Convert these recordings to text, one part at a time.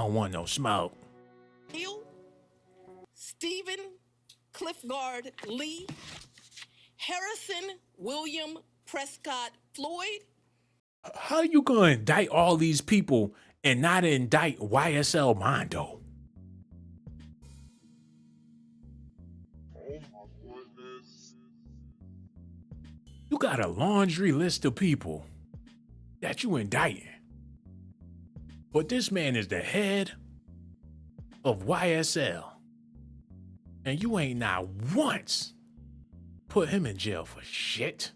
don't want no smoke. Hill, Stephen Cliffgard Lee, Harrison William Prescott Floyd. How you gonna indict all these people and not indict YSL Mondo? Oh my goodness. You got a laundry list of people that you indicting. But this man is the head of YSL. And you ain't not once put him in jail for shit.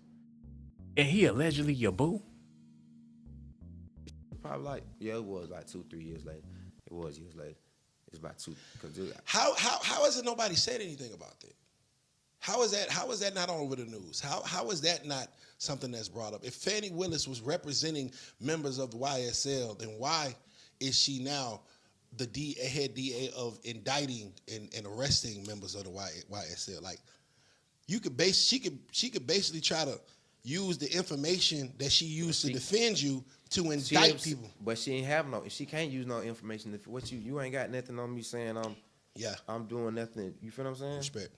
And he allegedly your boo? Probably like, yeah, it was like 2-3 years later. It was years later. It's about two. How has it nobody said anything about that? How is that not all over the news? How is that not something that's brought up? If Fannie Willis was representing members of the YSL, then why is she now the head DA of indicting and arresting members of the YSL? Like, she could basically try to use the information that she used to defend you to indict people. But she ain't have no. She can't use no information. What you ain't got nothing on me saying I'm doing nothing. You feel what I'm saying? Respect.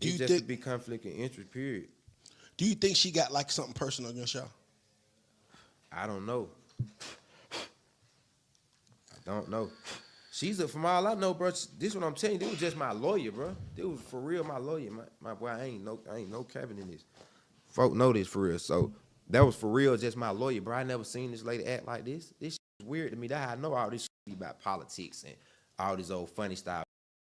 Do you just be conflict of interest? Period. Do you think she got like something personal on your show? I don't know. I don't know. From all I know, bro. This what I'm telling you. This was just my lawyer, bro. This was for real my lawyer. My boy, I ain't no cabin in this. Folk know this for real. So that was for real, just my lawyer, bro. I never seen this lady act like this. This shit is weird to me. That I know all this shit about politics and all this old funny style.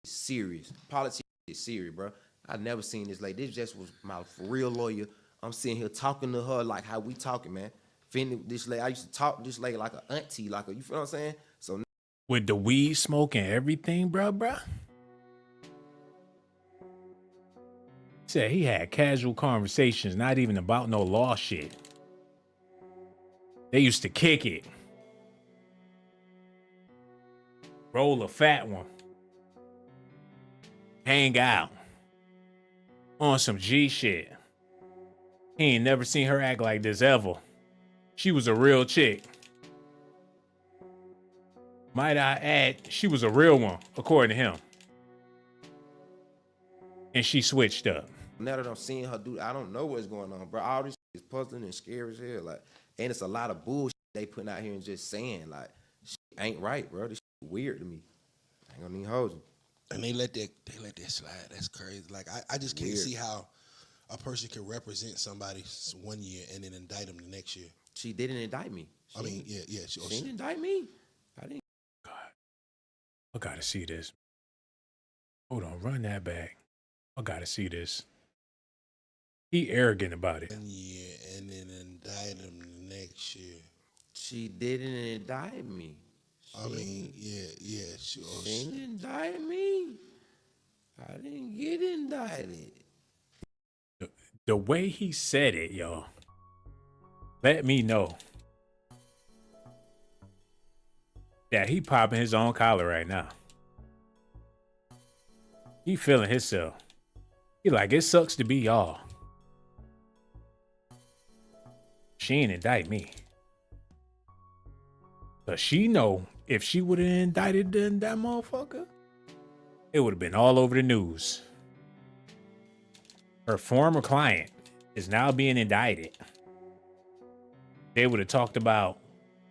It's serious. Politics is serious, bro. I never seen this lady. This just was my for real lawyer. I'm sitting here talking to her like how we talking, man. This lady, I used to talk to this lady like an auntie, like a, you feel what I'm saying? So with the weed smoke and everything, bruh. Said he had casual conversations, not even about no law shit. They used to kick it. Roll a fat one. Hang out. On some G shit. He ain't never seen her act like this ever. She was a real chick. Might I add, she was a real one, according to him. And she switched up. Now that I'm seeing her do, I don't know what's going on, bro. All this is puzzling and scary as hell. Like, and it's a lot of bullshit they putting out here and just saying, like, shit ain't right, bro. This shit weird to me. I ain't gonna need hold you. And they let that slide. That's crazy. Like, I just can't see how a person can represent somebody 1 year and then indict them the next year. She didn't indict me. She didn't indict me. I didn't. God, I gotta see this. Hold on, run that back. I gotta see this. He arrogant about it. 1 year and then indict him the next year. She didn't indict me. She didn't indict me. I didn't get indicted. The way he said it, y'all, let me know that he popping his own collar right now. He feeling himself. He like, it sucks to be y'all. She ain't indict me. Cause she know if she would have indicted that motherfucker, it would have been all over the news. Her former client is now being indicted. They would have talked about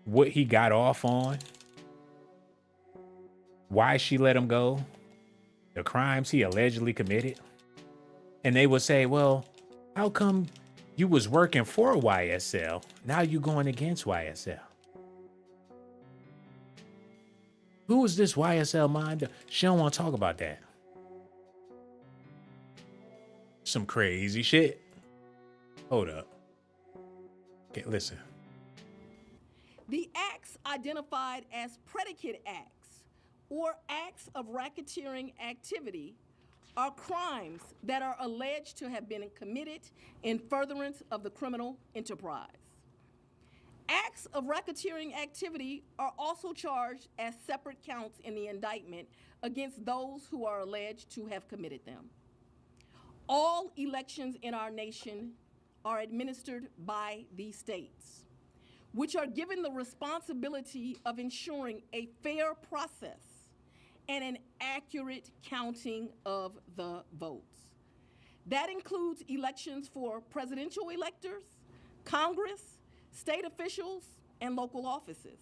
what he got off on, why she let him go, the crimes he allegedly committed. And they would say, well, how come you was working for YSL, now you going against YSL? Who is this YSL Mondo? She don't want to talk about that. Some crazy shit. Hold up. Okay, listen. The acts identified as predicate acts or acts of racketeering activity are crimes that are alleged to have been committed in furtherance of the criminal enterprise. Acts of racketeering activity are also charged as separate counts in the indictment against those who are alleged to have committed them. All elections in our nation are administered by the states. which are given the responsibility of ensuring a fair process and an accurate counting of the votes. That includes elections for presidential electors, Congress, state officials, and local offices.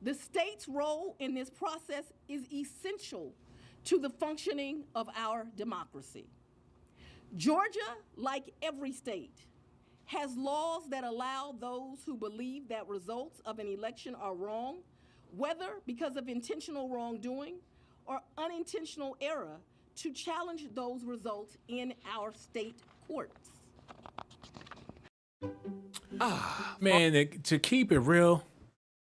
The state's role in this process is essential to the functioning of our democracy. Georgia, like every state, has laws that allow those who believe that results of an election are wrong, whether because of intentional wrongdoing or unintentional error, to challenge those results in our state courts. Man, to keep it real,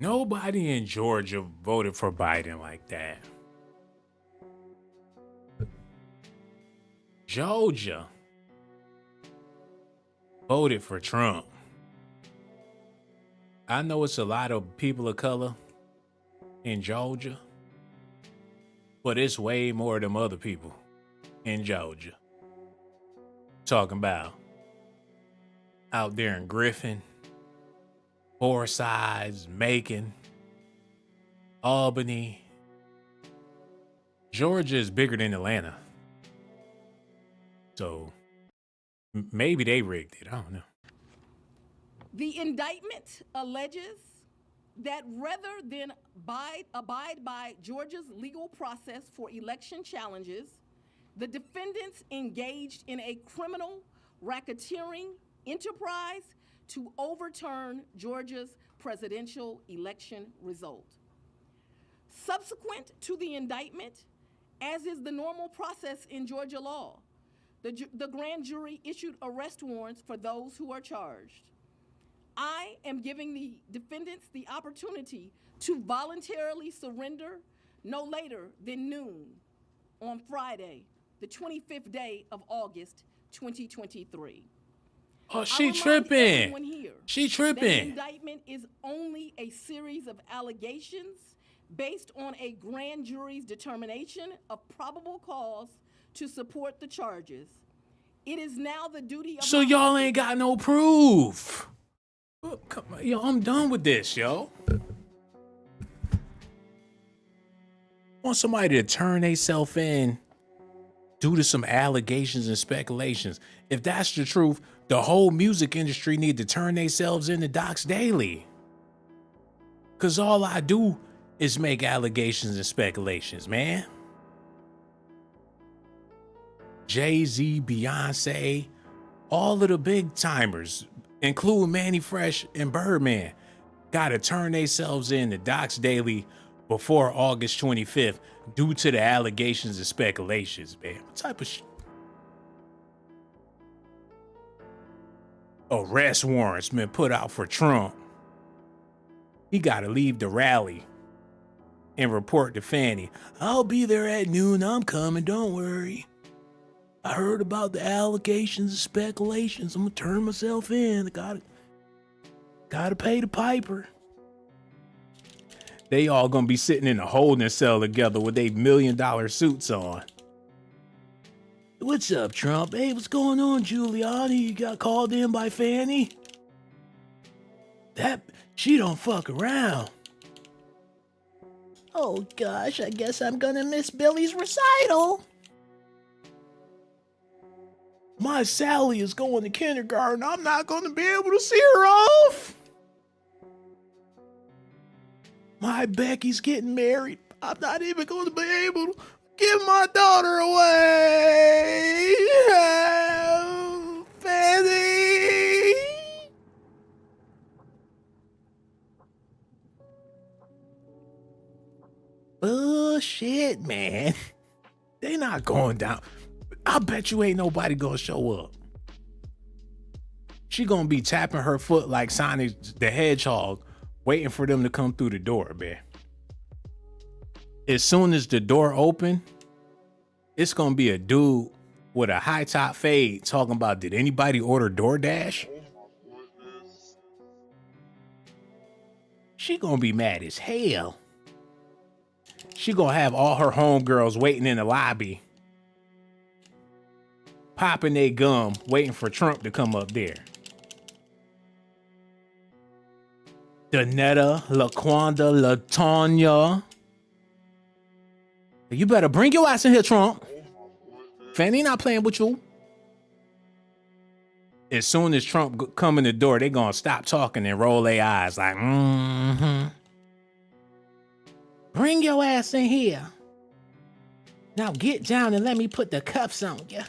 nobody in Georgia voted for Biden like that. Georgia voted for Trump. I know it's a lot of people of color in Georgia, but it's way more of them other people in Georgia. Talking about out there in Griffin, Forsyth, Macon, Albany. Georgia is bigger than Atlanta. So maybe they rigged it. I don't know. The indictment alleges that rather than abide by Georgia's legal process for election challenges, the defendants engaged in a criminal racketeering enterprise to overturn Georgia's presidential election result. Subsequent to the indictment, as is the normal process in Georgia law, the grand jury issued arrest warrants for those who are charged. I am giving the defendants the opportunity to voluntarily surrender no later than noon on Friday, the 25th day of August, 2023. Oh, she tripping. She The tripping. indictment is only a series of allegations based on a grand jury's determination of probable cause to support the charges. It is now the duty of So my y'all office- ain't got no proof. Oh, come on, yo, I'm done with this, yo. Want somebody to turn themselves in due to some allegations and speculations. If that's the truth, the whole music industry need to turn themselves into Docs Daily. Cause all I do is make allegations and speculations, man. Jay-Z, Beyonce, all of the big timers, including Manny Fresh and Birdman, gotta turn themselves in to Docs Daily before August 25th due to the allegations and speculations, man. What type of arrest warrants been put out for Trump? He gotta leave the rally and report to Fannie. I'll be there at noon. I'm coming. Don't worry. I heard about the allegations and speculations. I'm gonna turn myself in. Gotta pay the piper. They all gonna be sitting in a holding cell together with their $1 million suits on. What's up, Trump? Hey, what's going on, Giuliani? You got called in by Fannie? She don't fuck around. Oh gosh, I guess I'm gonna miss Billy's recital. My Sally is going to kindergarten. I'm not going to be able to see her off. My Becky's getting married. I'm not even going to be able to give my daughter away. Oh, Fanny. Bullshit, man. They not going down. I bet you ain't nobody gonna show up. She gonna be tapping her foot like Sonic the Hedgehog, waiting for them to come through the door, man. As soon as the door open, it's gonna be a dude with a high top fade talking about, did anybody order DoorDash? Oh my goodness. She gonna be mad as hell. She gonna have all her homegirls waiting in the lobby, popping their gum, waiting for Trump to come up there. Danetta, LaQuanda, LaTonya. You better bring your ass in here, Trump. Fanny not playing with you. As soon as Trump come in the door, they gonna stop talking and roll their eyes like, Bring your ass in here. Now get down and let me put the cuffs on you.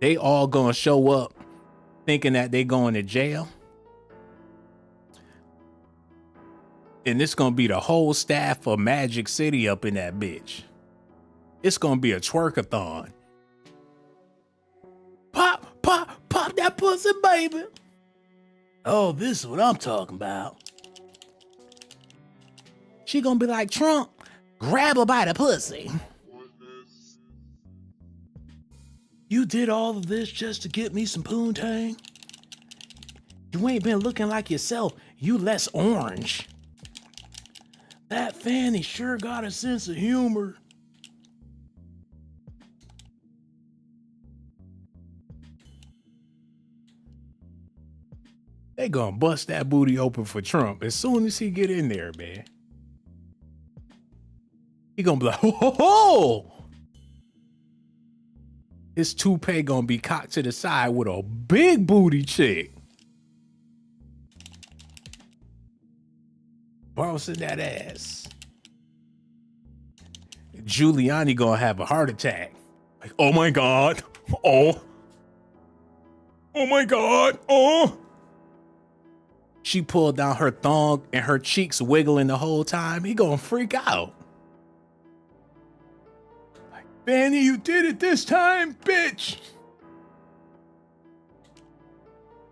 They all gonna show up thinking that they going to jail. And it's gonna be the whole staff of Magic City up in that bitch. It's gonna be a twerkathon. Pop that pussy, baby. Oh, this is what I'm talking about. She gonna be like, Trump, grab her by the pussy. You did all of this just to get me some poontang? You ain't been looking like yourself. You less orange. That Fanny sure got a sense of humor. They gonna bust that booty open for Trump as soon as he get in there, man. He gonna be like, ho, ho, ho! His toupee gonna be cocked to the side with a big booty chick. Bouncing that ass. Giuliani gonna have a heart attack. Like, oh my God. Oh. Oh my God. Oh. She pulled down her thong and her cheeks wiggling the whole time. He gonna freak out. Like, Fanny, you did it this time, bitch.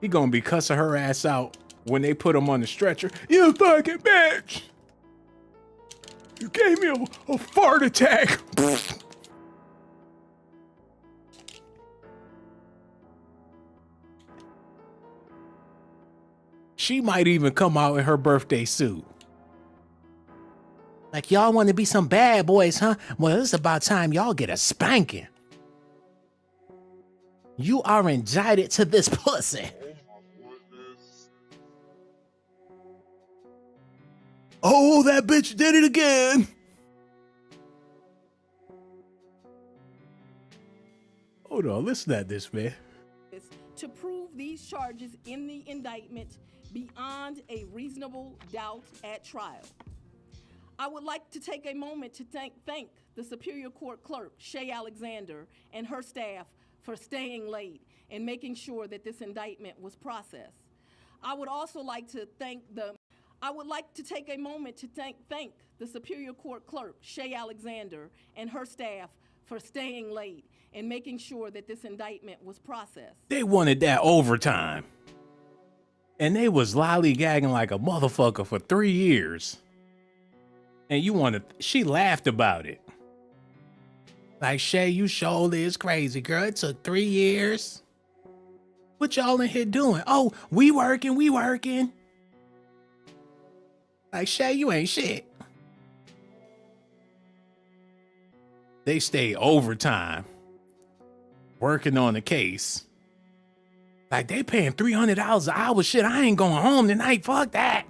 He gonna be cussing her ass out when they put him on the stretcher. You fucking bitch. You gave me a fart attack. She might even come out in her birthday suit. Like, y'all want to be some bad boys, huh? Well, it's about time y'all get a spanking. You are indicted to this pussy. Oh, that bitch did it again. Hold on, listen to this, man. To prove these charges in the indictment beyond a reasonable doubt at trial. I would like to take a moment to thank the Superior Court Clerk, Shay Alexander, and her staff for staying late and making sure that this indictment was processed. I would also like to take a moment to thank the Superior Court Clerk, Shay Alexander, and her staff for staying late and making sure that this indictment was processed. They wanted that overtime. And they was lollygagging like a motherfucker for 3 years. And she laughed about it. Like, Shay, you surely is crazy, girl. It took 3 years. What y'all in here doing? Oh, we working. Like, Shay, you ain't shit. They stay overtime, working on the case. Like, they paying $300 an hour. Shit, I ain't going home tonight. Fuck that.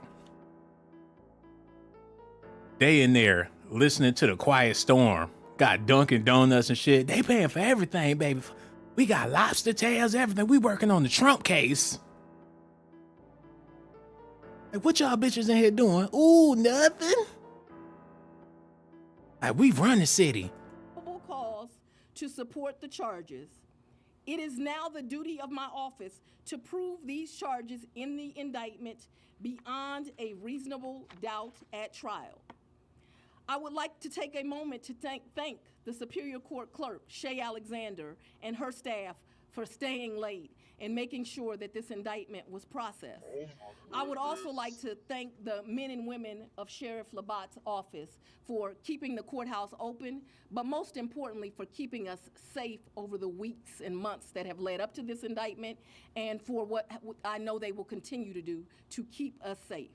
They in there listening to the Quiet Storm. Got Dunkin' Donuts and shit. They paying for everything, baby. We got lobster tails, everything. We working on the Trump case. Like, what y'all bitches in here doing? Ooh, nothing. Like, we run the city. Cause to support the charges. It is now the duty of my office to prove these charges in the indictment beyond a reasonable doubt at trial. I would like to take a moment to thank the Superior Court Clerk, Shay Alexander, and her staff for staying late and making sure that this indictment was processed. I would also like to thank the men and women of Sheriff Labatt's office for keeping the courthouse open, but most importantly for keeping us safe over the weeks and months that have led up to this indictment, and for what I know they will continue to do to keep us safe.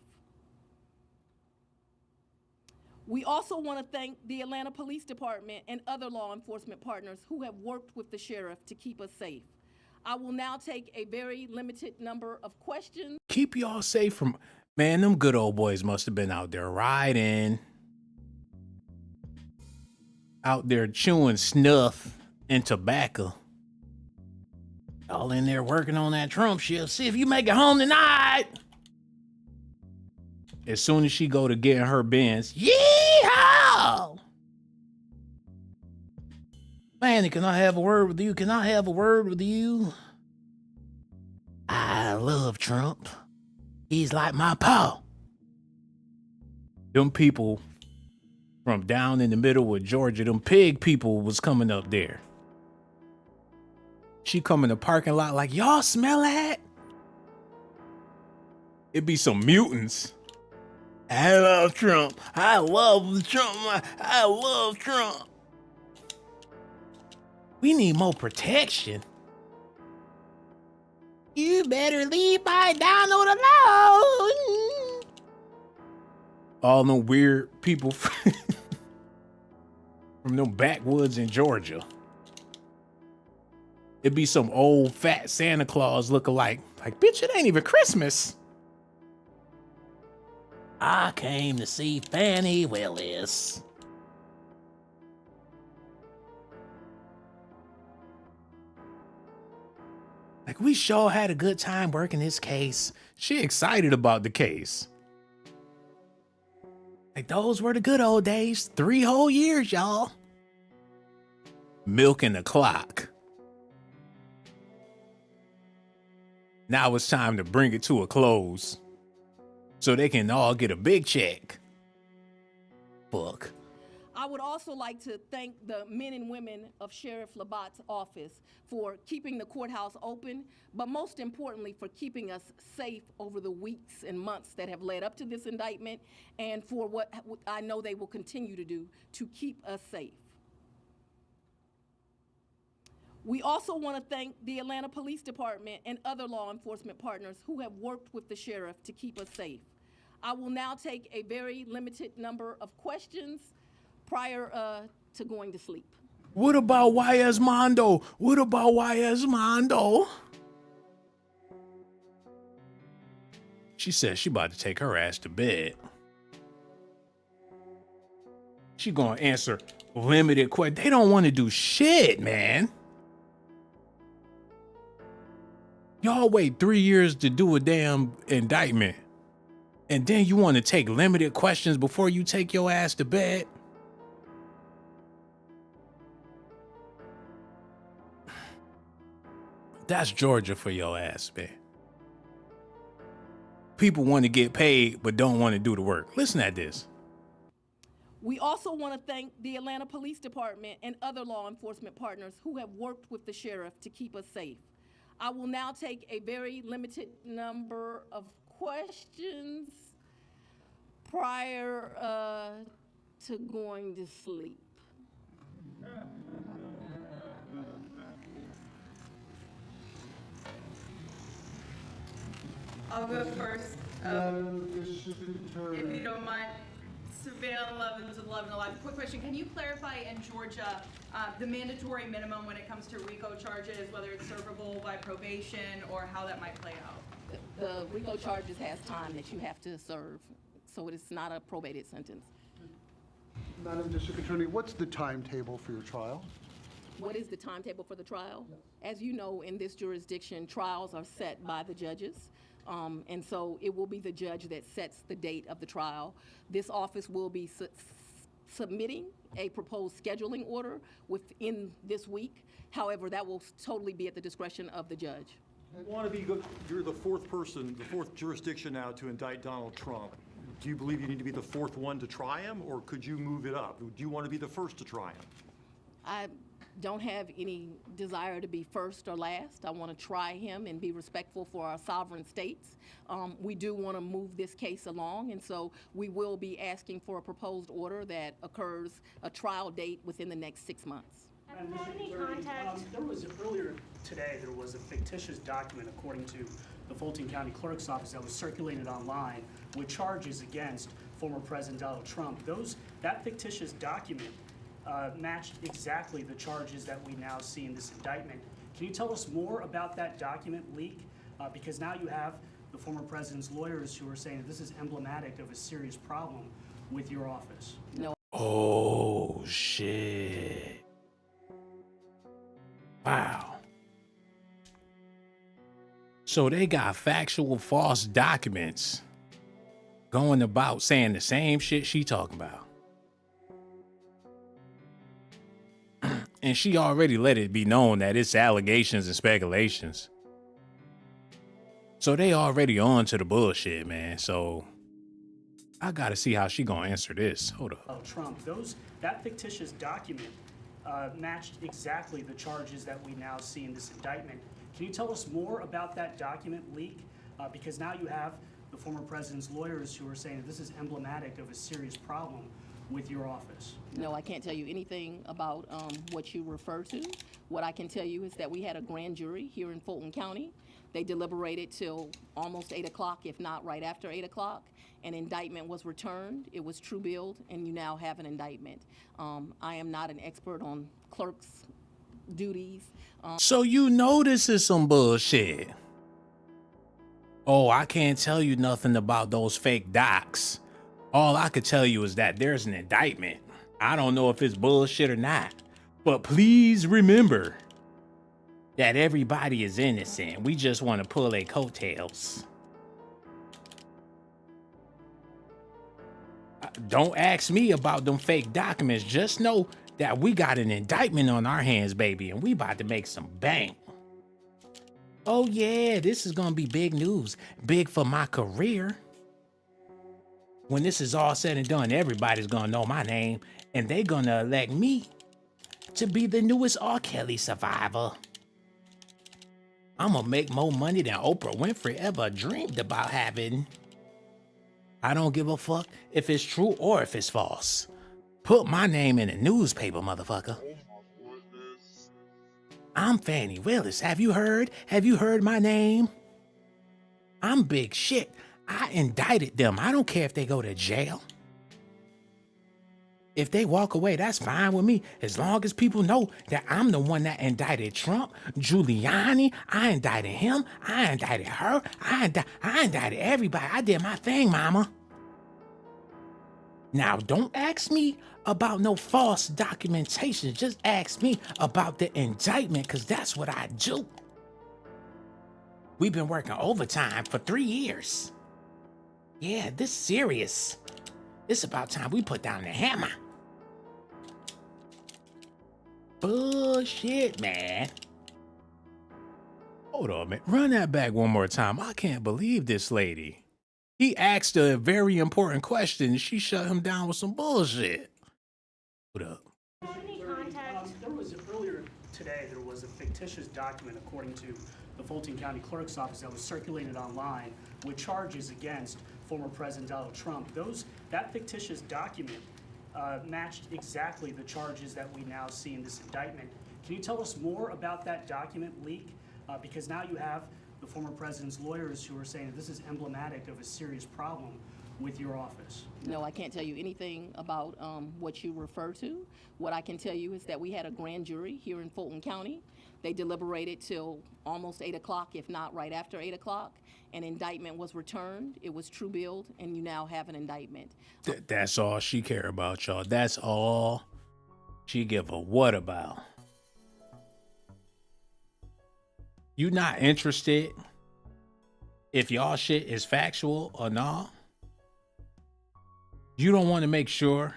We also want to thank the Atlanta Police Department and other law enforcement partners who have worked with the sheriff to keep us safe. I will now take a very limited number of questions. Keep y'all safe from, man, them good old boys must have been out there riding, out there chewing snuff and tobacco. All in there working on that Trump shit. See if you make it home tonight. As soon as she go to get in her Benz, yeehaw! Man, can I have a word with you? Can I have a word with you? I love Trump. He's like my pa. Them people from down in the middle of Georgia, them pig people was coming up there. She come in the parking lot like, y'all smell that? It be some mutants. I love Trump. I love Trump. I love Trump. We need more protection. You better leave by down on the low. All them weird people from them backwoods in Georgia. It'd be some old fat Santa Claus looking like bitch, it ain't even Christmas. I came to see Fannie Willis. Like, we sure had a good time working this case. She excited about the case. Like, those were the good old days. 3 whole years, y'all. Milking the clock. Now it's time to bring it to a close so they can all get a big check. Fuck. I would also like to thank the men and women of Sheriff Labatt's office for keeping the courthouse open, but most importantly for keeping us safe over the weeks and months that have led up to this indictment, and for what I know they will continue to do to keep us safe. We also want to thank the Atlanta Police Department and other law enforcement partners who have worked with the sheriff to keep us safe. I will now take a very limited number of questions prior to going to sleep. What about YS Mondo? What about YS Mondo? She says she about to take her ass to bed. She gonna answer limited questions. They don't want to do shit, man. Y'all wait 3 years to do a damn indictment, and then you want to take limited questions before you take your ass to bed? That's Georgia for your ass, man. People want to get paid, but don't want to do the work. Listen at this. We also want to thank the Atlanta Police Department and other law enforcement partners who have worked with the sheriff to keep us safe. I will now take a very limited number of questions prior to going to sleep. I'll go first, if you don't mind. Surveil 11 to 11 alive. Quick question, can you clarify in Georgia the mandatory minimum when it comes to RICO charges, whether it's servable by probation or how that might play out? The RICO charges has time that you have to serve, so it's not a probated sentence. Madam District Attorney, what's the timetable for your trial? What is the timetable for the trial? As you know, in this jurisdiction, trials are set by the judges. And so it will be the judge that sets the date of the trial. This office will be submitting a proposed scheduling order within this week. However, that will totally be at the discretion of the judge. You're the fourth person, the fourth jurisdiction now to indict Donald Trump. Do you believe you need to be the fourth one to try him, or could you move it up? Do you want to be the first to try him? I don't have any desire to be first or last. I want to try him and be respectful for our sovereign states. We do want to move this case along, and so we will be asking for a proposed order that occurs a trial date within the next 6 months. Have you had any contact? Earlier today, there was a fictitious document, according to the Fulton County Clerk's Office, that was circulated online with charges against former President Donald Trump. That fictitious document matched exactly the charges that we now see in this indictment. Can you tell us more about that document leak? Because now you have the former president's lawyers who are saying that this is emblematic of a serious problem with your office. No. Oh, shit. Wow. So they got factual false documents going about saying the same shit she talking about. And she already let it be known that it's allegations and speculations. So they already on to the bullshit, man. So I gotta see how she gonna answer this. Hold up. Trump, that fictitious document matched exactly the charges that we now see in this indictment. Can you tell us more about that document leak? Because now you have the former president's lawyers who are saying that this is emblematic of a serious problem with your office. No, I can't tell you anything about what you refer to. What I can tell you is that we had a grand jury here in Fulton County. They deliberated till almost 8 o'clock, if not right after 8 o'clock. An indictment was returned. It was true billed, and you now have an indictment. I am not an expert on clerks' duties. So you know this is some bullshit. Oh, I can't tell you nothing about those fake docs. All I could tell you is that there's an indictment. I don't know if it's bullshit or not. But please remember that everybody is innocent. We just want to pull their coattails. Don't ask me about them fake documents. Just know that we got an indictment on our hands, baby, and we about to make some bank. Oh yeah, this is gonna be big news. Big for my career. When this is all said and done, everybody's gonna know my name, and they're gonna elect me to be the newest R. Kelly survivor. I'm gonna make more money than Oprah Winfrey ever dreamed about having. I don't give a fuck if it's true or if it's false. Put my name in the newspaper, motherfucker. Oh my goodness. I'm Fannie Willis. Have you heard? Have you heard my name? I'm big shit. I indicted them. I don't care if they go to jail. If they walk away, that's fine with me. As long as people know that I'm the one that indicted Trump, Giuliani, I indicted him, I indicted her, I indicted everybody. I did my thing, mama. Now, don't ask me about no false documentation. Just ask me about the indictment, because that's what I do. We've been working overtime for 3 years. Yeah, this is serious. It's about time we put down the hammer. Bullshit, man. Hold on, man. Run that back one more time. I can't believe this lady. He asked a very important question. She shut him down with some bullshit. What up? Earlier today, there was a fictitious document, according to the Fulton County Clerk's Office, that was circulated online with charges against former President Donald Trump. That fictitious document matched exactly the charges that we now see in this indictment. Can you tell us more about that document leak? Because now you have the former president's lawyers who are saying that this is emblematic of a serious problem with your office. No, I can't tell you anything about what you refer to. What I can tell you is that we had a grand jury here in Fulton County. They deliberated till almost 8 o'clock, if not right after 8 o'clock. An indictment was returned. It was true billed, and you now have an indictment. That's all she care about, y'all. That's all she give a what about. You not interested if y'all shit is factual or not? You don't want to make sure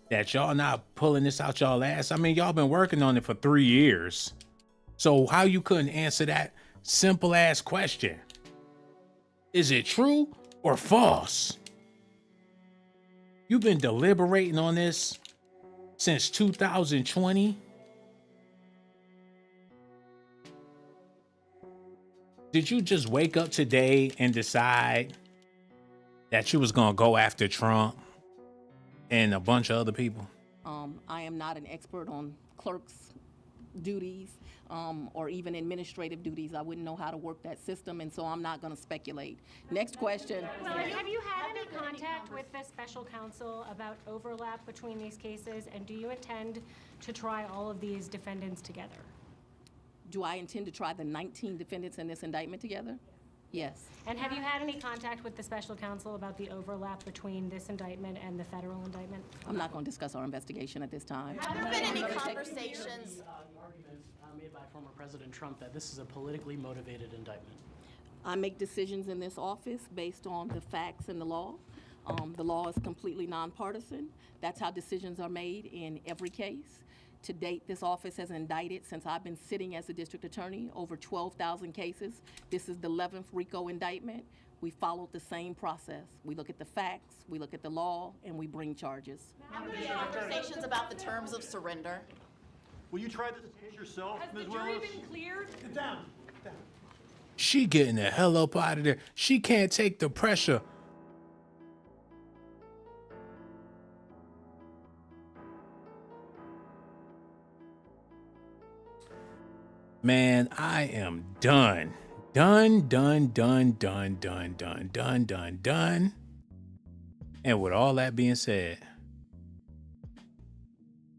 that y'all not pulling this out y'all ass? I mean, y'all been working on it for 3 years. So how you couldn't answer that simple ass question? Is it true or false? You've been deliberating on this since 2020. Did you just wake up today and decide that you was gonna go after Trump and a bunch of other people? I am not an expert on clerks' duties or even administrative duties. I wouldn't know how to work that system, and so I'm not going to speculate. Next question. Have you had any contact with the special counsel about overlap between these cases, and do you intend to try all of these defendants together? Do I intend to try the 19 defendants in this indictment together? Yes. And have you had any contact with the special counsel about the overlap between this indictment and the federal indictment? I'm not going to discuss our investigation at this time. Have there been any conversations? The arguments made by former President Trump that this is a politically motivated indictment. I make decisions in this office based on the facts and the law. The law is completely nonpartisan. That's how decisions are made in every case. To date, this office has indicted, since I've been sitting as the district attorney, over 12,000 cases. This is the 11th RICO indictment. We followed the same process. We look at the facts, we look at the law, and we bring charges. Have there been conversations about the terms of surrender? Will you try this yourself, Has Ms. the jury Willis? been cleared? Sit down. She getting the hell up out of there. She can't take the pressure. Man, I am done. Done. And with all that being said,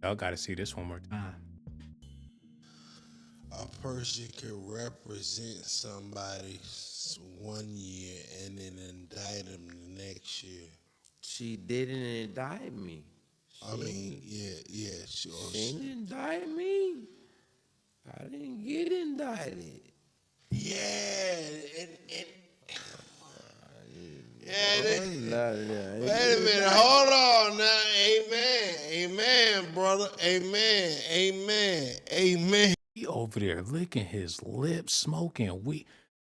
y'all got to see this one more time. A person can represent somebody 1 year and then indict them the next year. She didn't indict me. I mean, yeah, sure. She didn't indict me. I didn't get indicted. Yeah, and Wait wait a minute, hold on now. Amen, brother. Amen. He over there licking his lips, smoking weed.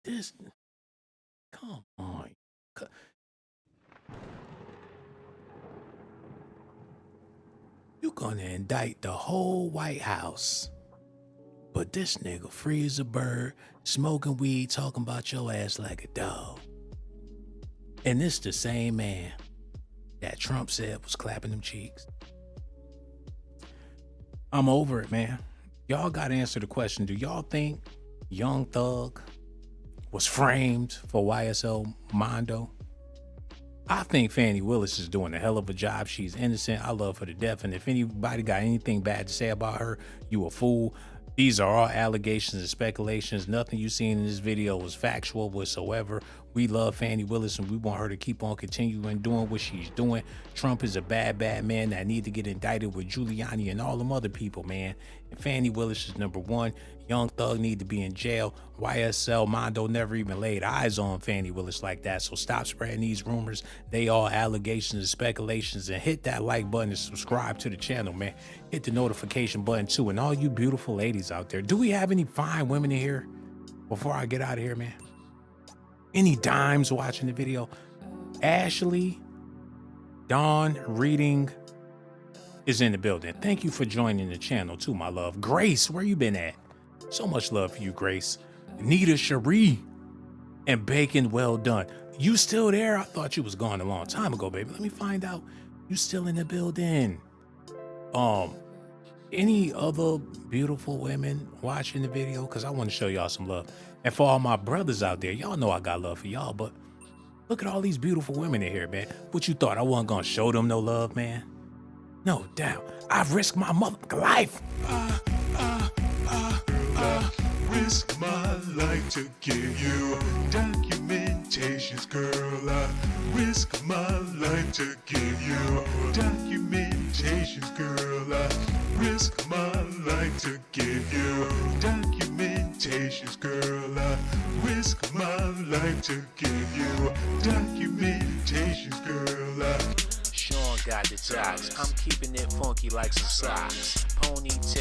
This, come on. You gonna indict the whole White House. But this nigga free as a bird, smoking weed, talking about your ass like a dog. And this the same man that Trump said was clapping them cheeks. I'm over it, man. Y'all gotta answer the question. Do y'all think Young Thug was framed for YSL Mondo? I think Fannie Willis is doing a hell of a job. She's innocent. I love her to death. And if anybody got anything bad to say about her, you a fool. These are all allegations and speculations. Nothing you seen in this video was factual whatsoever. We love Fannie Willis and we want her to keep on continuing doing what she's doing. Trump is a bad man that need to get indicted with Giuliani and all them other people, man. And Fannie Willis is number one. Young Thug need to be in jail. YSL Mondo never even laid eyes on Fannie Willis like that. So stop spreading these rumors. They all allegations and speculations. And hit that like button and subscribe to the channel, man. Hit the notification button too. And all you beautiful ladies out there, do we have any fine women in here before I get out of here, man? Any dimes watching the video? Ashley, Dawn, Reading is in the building. Thank you for joining the channel too, my love. Grace, where you been at? So much love for you, Grace. Nita Cherie and Bacon, well done. You still there? I thought you was gone a long time ago, baby. Let me find out. You still in the building. Any other beautiful women watching the video? Because I want to show y'all some love. And for all my brothers out there, y'all know I got love for y'all, but look at all these beautiful women in here, man. What you thought? I wasn't going to show them no love, man? No doubt. I've risked my motherfucking life. Risk my life to give you documentations, girl. I risk my life to give you documentations, girl. I risk my life to give you documentations, girl. I risk my life to give you documentations, girl. Sean got the jocks. I'm keeping it funky like some socks. Ponytail.